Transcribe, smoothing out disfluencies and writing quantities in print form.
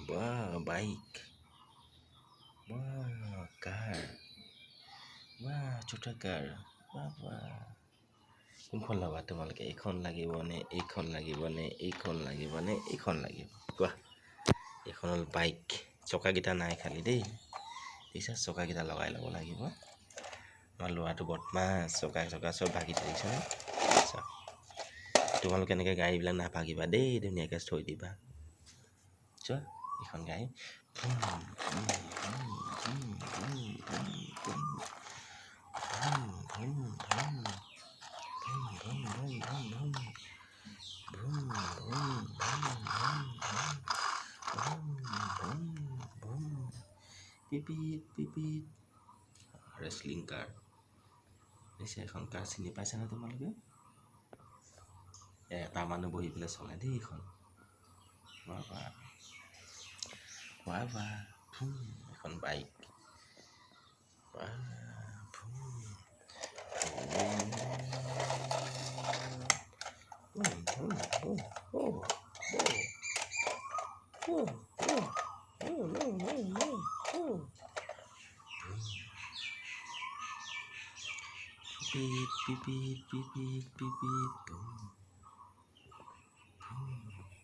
Wah, bike wah, কাৰ wah, ছোটা কাৰ বাহ কোনখন ল'বা তোমালোকে এইখন লাগিবনে এইখন লাগিবনে এইখন লাগিবনে এইখন লাগিব কোৱা এইখন হ'ল বাইক চকাকেইটা নাই খালি দেই দেখিছা চকাকেইটা লগাই ল'ব লাগিব আমাৰ ল'ৰাটো বদমাছ চকা চব ভাগি দিছে তোমালোকে এনেকৈ গাড়ীবিলাক নাভাগিবা দেই ধুনীয়াকৈ থৈ দিবা চোৱা এইখন গাড়ী পিপিত ৰেচলিং কাৰ দিছে এখন কাৰ চিনি পাইছানে তোমালোকে এটা মানুহ বহি পেলাই চলাই দেই এইখন এখন বাইক পিপিত